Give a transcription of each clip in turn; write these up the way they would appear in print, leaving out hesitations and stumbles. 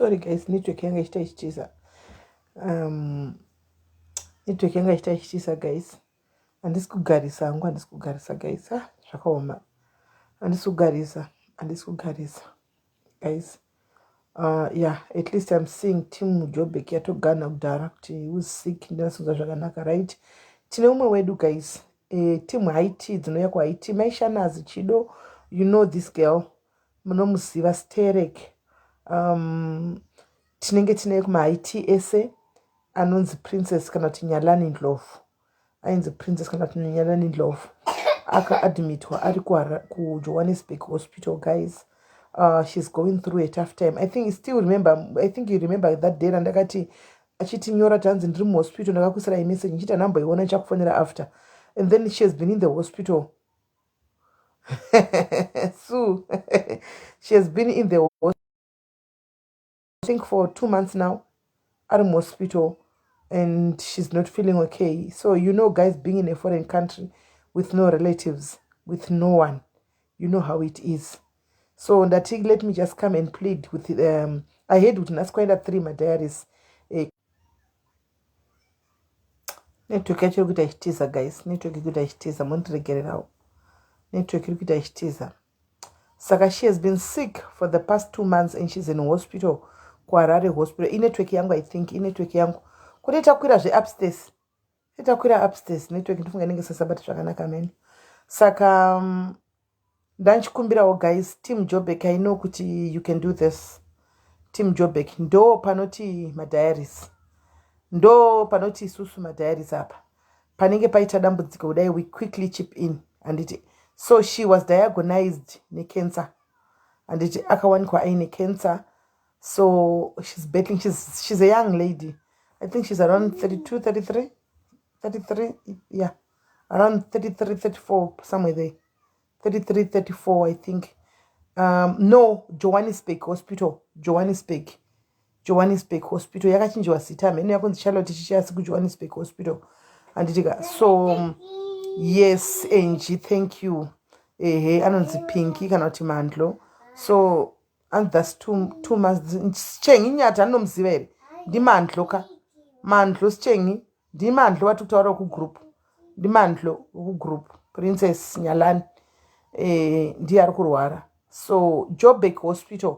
Sorry guys, network yanga ichitiza. Network yanga ichitiza guys. Handisi kugarisa hangu, handisi kugarisa guys. Zvakaoma. Handisi kugarisa guys. Yeah, at least I'm seeing team Jobek yatogana kudhara kuti who's sick ndinasunza zvakanaka, right? Tine umwe wedu guys. Team Haiti dzinouya kuHaiti maishanazi chido, you know this girl. Munomuziva Sterek. Tinenge tine kumaHaiti ese anonzi Princess kana kuti Nyalani Ndlovu. Ainzi Princess kana kuti Nyalani Ndlovu. Aka-admitwa ari kuJohannesburg hospital guys. She's going through a tough time. I think you remember that day ndakati achitinyora tanzi ndiri muhospital ndakakuisira imessage nchita number iona chakufonera after, and then she has been in the hospital. So she has been in the hospital I think for 2 months now at a hospital, and she's not feeling okay. So you know guys, being in a foreign country with no relatives, with no one, you know how it is. So that let me just come and plead with I heard with Nasquenda 3 my diaries. Network yachiri kuita ichitiza guys, network iri kuita ichitiza, mondiregererawo. Network iri kuita ichitiza. Saka she has been sick for the past 2 months and she's in hospital, kuHarare hospital. Network yangu, I think network yangu. Kuti itakwira upstairs. Itakwira upstairs network ndofunga inenge sasabata zvakanaka meni. Saka ndanchikumbirawo guys, team Jobek, I know kuti you can do this. Team Jobek ndo panoti madiaries. Ndo panoti isusu madiaries apa. Panenge paita dambudziko kudai, we quickly chip in and it. So she was diagnosed ne cancer, and it akawanikwa aine cancer. So she's battling. She's a young lady. I think she's around 32, 33, yeah, around 33, 34, somewhere there. 33, 34, I think. No, Johannesburg hospital. Johannesburg hospital. Yakachinjwa zita mene yakunzi Charlotte chichasi ku Johannesburg hospital. And so yes, Angie, thank you. Anonzi Pinky kana kuti Mandlo. So and that's 2 months. Chengi nyata anomziva here. Ndi Mandlo ka. Mandlo Chengi. Ndi Mandlo watukutaura ku group. Ndi Mandlo ku group. Princess Nyalani. Ndi ari kurwara. So Joburg hospital.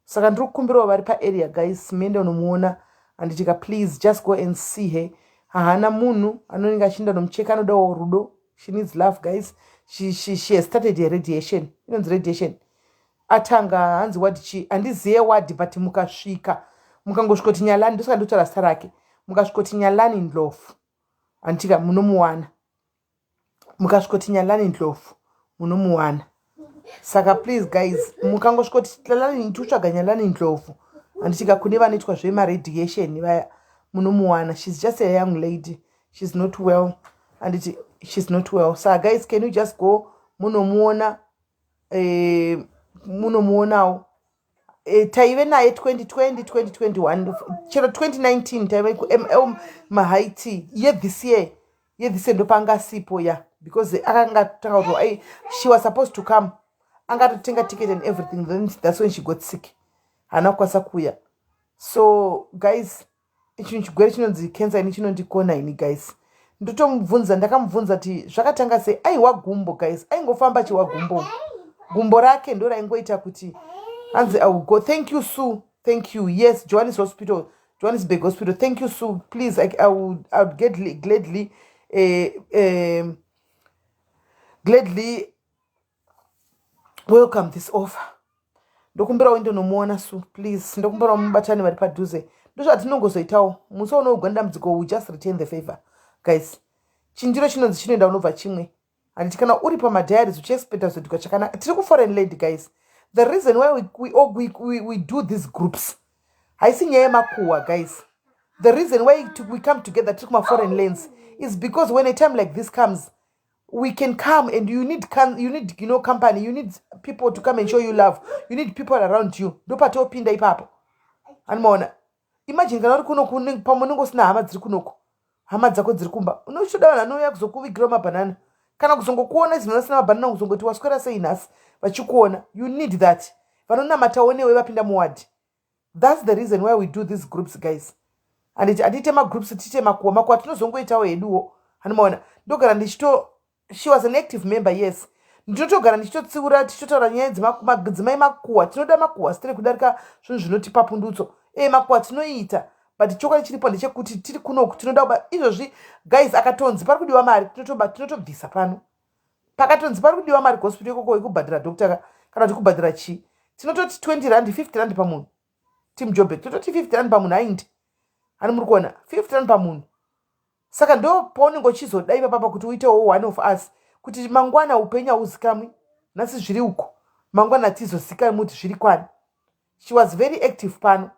Saka ndiri kukumbirawo vari paarea guys, mende unomuona anditika please just go and see her. Hahana munhu anonenge achinda nomucheka, anodawo rudo. She needs love guys. She has started a radiation. Inonzi radiation. Atanga hanzi wadi chi handiziye wadi, but mukasvika mukangosvikoti Nyalani, ndosaka ndotaura zita rake, mukasvikoti Nyalani Ndlovu anditika munomuwana. Mukasvikoti Nyalani Ndlovu munomuwana. Saka please guys, mukangosvikoti tutsvaga Nyalani Ndlovu anditika kune vanoitwa zvemaradiation vaya munomuwana. She's just a young lady. She's not well. And she's not well. So guys, can you just go munomuona munomuonawo taive naye 2020 2021 chero 2019 taive maHaiti this year ndopanga sipo ya, because akanga tanga kuti she was supposed to come, angatotenga ticket and everything, then that's when she got sick, hana kwasa kuya. So guys, ichi chigwere chinonzi cancer ini chinondikona ini guys. Ndakamubvunza kuti zvakatanga sei, aiwa gumbo guys, aingofamba chiwa gumbo rake ndo raingoita kuti hanzi I will go. Thank you Sue, thank you. Yes, Johannesburg hospital, thank you Sue. Please, I would gladly welcome this offer. Ndokumbira wendo nomuona Sue, please. Ndokumbira mubatani vari padhuze. Ndozvatinongozoitawo musi unougwa dambudziko, we just return the favor guys. Chindiro chinonzi chinoenda unobva chimwe. And kana uri pamadiaries uchiexpecta zvoduka chakanaka. Tiri ku foreign land guys. The reason why we do these groups, haisi nyaya yemakuhwa guys. The reason why we come together tiri kuma foreign lands is because when a time like this comes, we can come, and you need company, you need people to come and show you love, you need people around you. Ndopatopinda ipapo. Animaona, imagine kana uri kuno pamunenge usina hama dziri kunoko, hama dzako dziri kumba, unochoda vanhu vanouya kuzokuvigira mabhanana, kana kuzongokuona zvinhu vasina mabhanana, kuzongoti waswera sei nhasi vachikuona. You need that. Vanonamatawo newe vapinda muwadi. That's the reason why we do these groups, guys. And atitema groups titema kuwa makuwa tinozongoitawo eduwo hanimaona ndogara ndichito. She was an active member, yes. Ndinotogara ndichitotsiura tichitotaura nyaya dzemadzimai makuwa tinoda makuwa sitere kudarika zvinhu zvinotipa pundutso makuwa tinoita but chokwadi chiripo ndechekuti tiri kunoku tinoda kuba izvozvi guys akatonzi pari kudiwa mari tinotobvisa pano pakatonzi pari kudiwa mari kuhospital ikoko ikubhadhira dokta kana kuti kubhadhira chii tinototi 20 rand 50 rand pamunhu Team Joburg tinototi 50 rand pamunhu aindi hani muri kuona 50 rand pamunhu saka ndo paunenge uchizodaiva papa kuti uitewo one of us kuti mangwana upenyu hauzikamwi nhasi zviri uko mangwana tizozikamwi muti zviri kwani. She was very active pano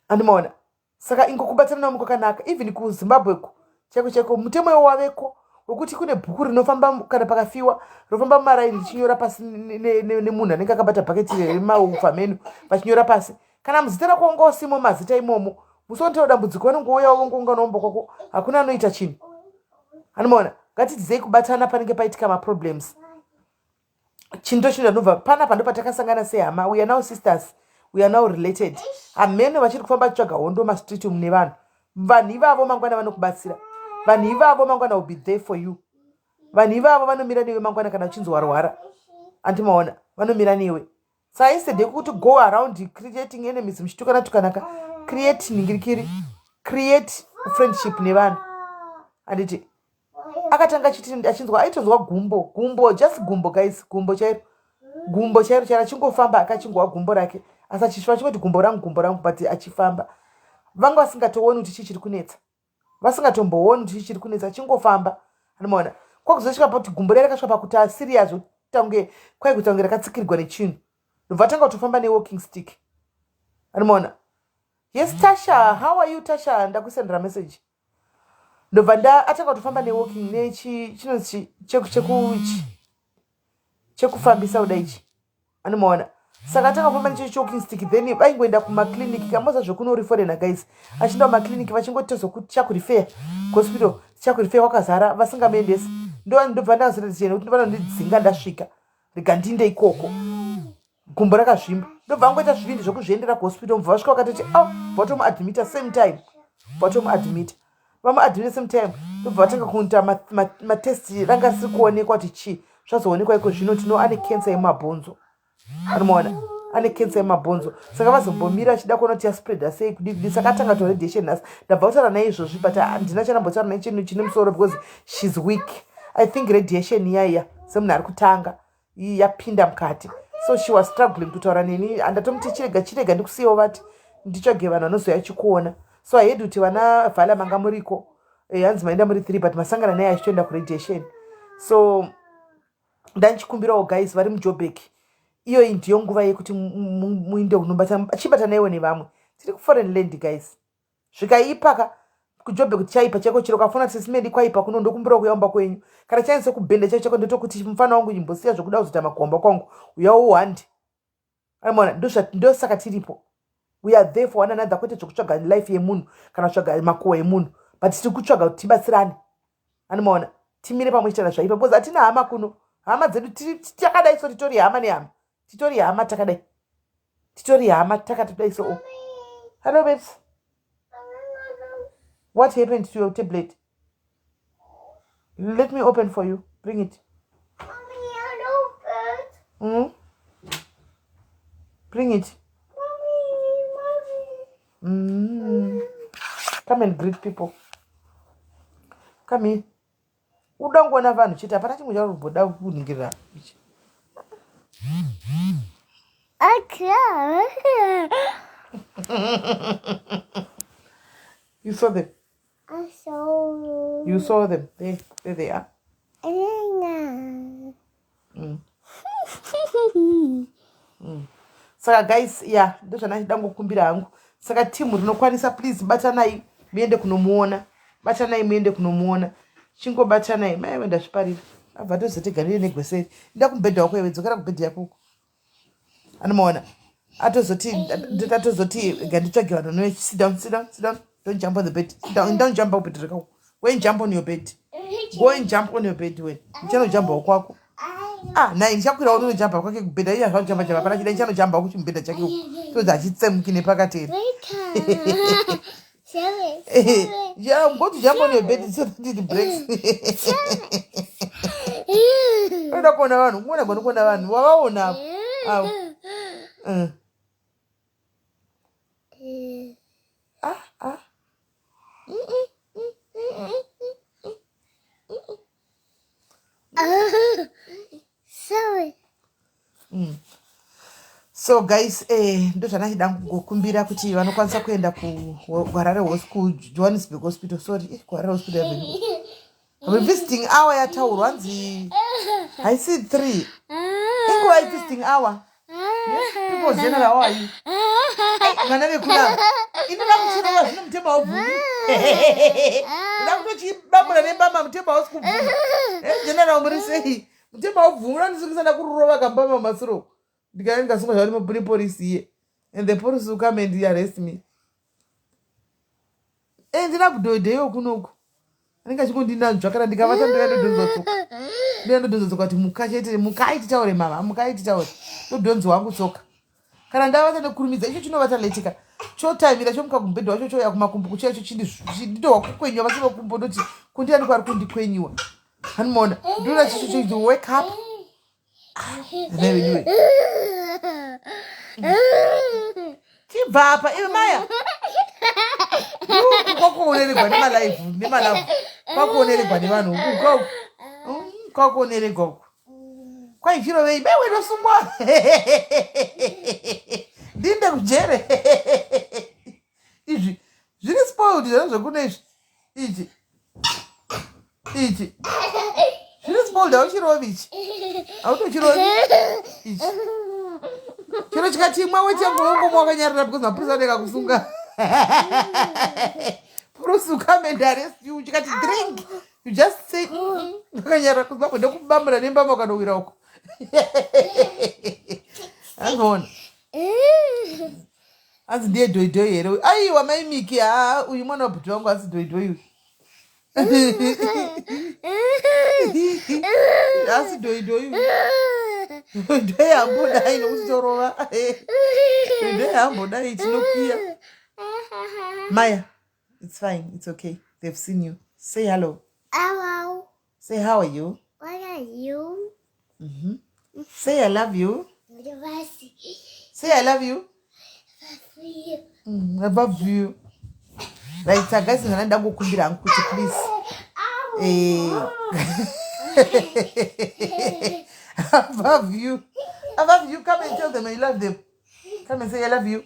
andimaona saka ingokubatsira nawo kwakanaka even kuZimbabwe ko chaiko mutemo waveko wekuti kune bhuku rinofamba kana pakafiwa rinofamba mumaraini richinyora pasi nemunhu anenge akabata bhaketi remaufa menu vachinyora pasi kana muzita rako wanga usimo mazita imomo musontaura dambudziko vanongouya vongounganomba kwako hakuna anoita chinhu andimaona ngatidzei kubatana panenge paitika maproblems chinto chinhu anobva panapa ndo patakasangana sehama. We are now sisters, we are now related. Hamene vachiri kufamba chitsvaga hondo mastreet mune vanhu ivavo mangwana vanokubatsira vanhu ivavo mangwana will be there for you vanhu ivavo vanomira newe mangwana kana uchinzi warwara andimaona vanomira newe saka instead yekuti go around creating enemies muchitukanatukanaka create ningirikiri create friendship nevanhu anditi akatanga achinzwa aitonzwa gumbo just gumbo guys gumbo chairo chara chingofamba akachingwa gumbo rake asi achisva chingoti gumbo rangu but achifamba vanga vasingatooni kuti chii chiri kunetsa vasingatombooni kuti chii chiri kunetsa chingofamba anomaona kwakuzosvika kuti gumbo rere rakasvika pakuti asirias tange kwai kutange rakatsikirirwa nechinhu ndobva tanga kutofamba newalking stick anomaona. Yes Tasha, how are you Tasha? Ndakusendera message ndobva atanga kutofamba newalking nechinonzi chekufambisa kuda ichi anomaona saka atanga kufamba nechewalking stick then vaingoenda kumakliniki kamboza zvekunoriforena guys achinda kumakliniki vachingoti chakurifeya hospital chakurifeya wakazara vasingamuendesi ndobva ndazoretichena kuti vanondidzinga ndasvika rigandinde ikoko gumbo rakazvimba ndobva vangoita zvivindi zvokuzviendera kuhospital mubva vasvika vakatoti vatomuadmita same time vatomuadmita vamuadmita same time ndobva vatanga kuita matesti ranga risiri kuonekwa kuti chii zvazoonekwa iko zvino tino ane kensa yemumabhonzo anomaona ane kensa yemumabhonzo saka vazombomira achida kuona kuti yaspreada sei kudii saka atanga to radiation nhasi ndabva kutaura naye izvozvi but handina chanambotaura naye chinhu chine musoro because shes weak. I think radiation yaiya semunhu ari kutanga yapinda mukati so she was struggling kutaura neni handatomuti chirega ndikusiyawo vati nditsvage vanhu vanozoya chikuona so I had kuti vana vhala manga muriko hanzi maenda muri 3 but masangana naye achitoenda kuradiation so ndanchikumbirawo guys vari muJoburg iyoyi ndiyo nguva yekuti muinde kunobatana achibata iwe nevamwe tiri kuforeign land guys zvikaipa kuJoburg kuti chaipa chako chiro kafuna SIS MELLY kwaipa kuno ndokumbira kuyaomba kwenyu kana chainse kubhenda chako ndotokuti mfana wangu imbosiya zvokuda kuzota makuomba kwangu uyawo wandi amona ndo saka tiripo we are there for one another kwete chokutsvaga life yemunhu kana tsvaga makuwa emunhu but tiri kutsvaga kuti tibatsirane anomaona timire pamwe chitana zvaipa because hatina hama kuno hama dzedu takadai so titori hama nehama titori hama takadai titori hama takatodai so hello babes. What happened to your tablet? Let me open for you. Bring it. Mommy, I opened. Bring it. Mommy. Come and greet people. Come here. Udangwana vanhu chita apana chimwe charuboda kuningirira ichi. You saw them? I saw. You saw them. There they are. Saka guys, yeah, ndozvanachida kukumbira hangu. Saka timu rinokwanisa please batanai muende kunomuona. Batanai muende kunomuona. Chingobatanai mai wenda zviparira. Abva tozotigarire negweseri. Nda kumbedha wako wedzokera kubhedhi yako. Anomaona. Atozoti ganditsvage vanhu no sit down. Don't jump on the bed. Sit down. Don't jump on bed. Go and jump on your bed. Go and jump on your bed. When you jump on kwako. naye ndichakwira unonojamba kwake kubhedha iye azvajamba jamba pana chida chanojamba kuchimbedha chake todzi achitsemuki nepakateri go to jump on your bed so that it breaks. Unoda kuona vanhu kuona kuona vanhu wavaona Sorry. So guys, ndo zvanachida kukumbira kuti vanokwanisa kuenda kuHarare Johannesburg hospital. Sorry, kuHarare hospital I'm visiting hour yataurwa hanzi haisi 3 inguva visiting hour. People general how are you? Vana vekuna inoda kuchirova zvino mutemba wobvumi inoda kutochibamura nembama mutemba wausi kubvuma general muri sei mutemba wobvumi unonisukisana kururova kambama masuro ndikasunga zvali mabuni polisi iye and the police will come and arrest me ndina kudhoidheyo kunoku anenge achikundinanzva kana ndikavata ndoyandodonzotsoka kuti muka chete mukai titaure mama mukai titaure ndodonzi wangu tsoka kana ndavata nekurumidza icho chinovata letika chotaimira chomuka kumbedha wacho choya kumakumbuku chaicho chinditohwa kukwenyiwa vasina kumbo ndoti kundiani kwari kundikwenyiwa hanimona ndona chicho choizi wake up chibva apa iwe maya kwakuoneregwa nemalive nemalavu kwakuoneregwa nevanhu kwakuoneregwa uku kwai zviro vei bewe nosungwa ndinde kujere izvi zviri spoiled zvaro zvekune izvi ichi zviri spoiled hauchirovi ichi hautochirovi ichi chiro chikati imwe wechangu wongomwa wakanyarira because mapurisa anenge kusunga police come and arrest you chikati drink you just say wakanyarira kuzvako ndokubambura nembama ukanowira uko anoona hanzi ndiye dhoidhoi here aiwa maimiki uyu mwana wabhuti wangu asi dhoidhoi asi dhoidhoi dhoidhoi hambodai nokuti torova dhoidhoi hambodai tinokwiya Maya, it's fine, it's okay, they've seen you. Say hello. Hello. Say how are you. What are you? Say I love you. Say I love you. I love you. Right, so guys, I'm going to kumbira ankuti, please. I love you. I love you. Come and tell them I love them. Come and say I love you.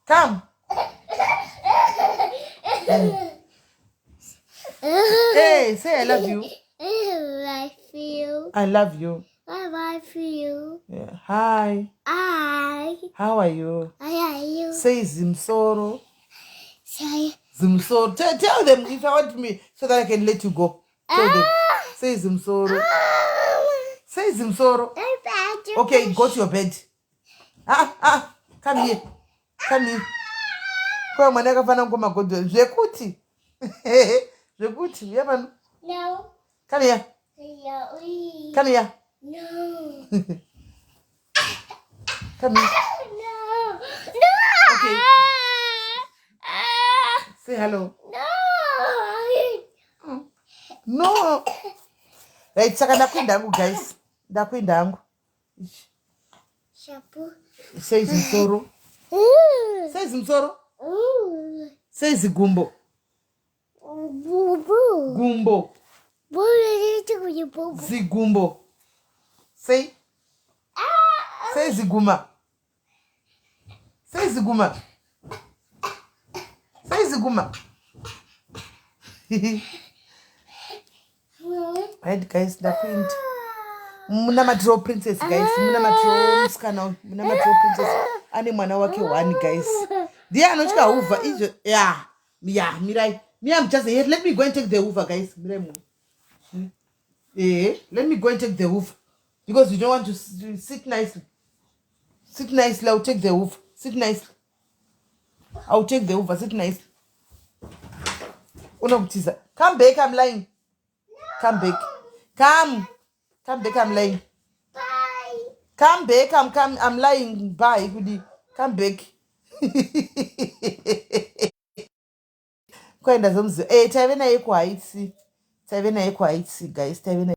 Come. Hey, say I love you. I feel. I love you. I feel. Yeah. Hi. Hi. How are you? How are you? Say Zimsoro. Say. Zimsoro. Tell them if I want me so that I can let you go. Tell them. Say Zimsoro. Say Zimsoro. Okay, go to your bed. Come here. Come here. Kwa mwana akafana ngoma godo. Zvekuti. Zvekuti. Yabanu. No. Come here. Come here. No. Come here. No. No. Okay. Say hello. No. No. Right, saka ndakwenda hangu guys. Ndakwenda hangu. Shampoo. Say Zimsoro. Say Zimsoro. Say Zigumbo. Boo. Gumbo. Boo. Zigumbo. Say. Say Ziguma. Say Ziguma. Say Ziguma. Right guys, ndakwenda. Muna madro princess guys. Muna madro muskana. Muna madro princess. Ane mwana wake one guys. Ndiye anochika hoover ijo. Yeah, Mirai. Me, I'm just here. Let me go and take the hoover guys. Mirai. Let me go and take the hoover. Because you don't want to sit nicely. Sit nicely. I'll take the hoover. Sit nicely. I'll take the hoover. Sit nicely. Oh no, teaser. Come back. I'm lying. Come back. Come. Come back, I'm lying. Bye. Come back, I'm lying. Bye, goody. Come back. Kwenda zomzi. Tave naye kwaitsi. Tave naye kwaitsi, guys. Tave naye.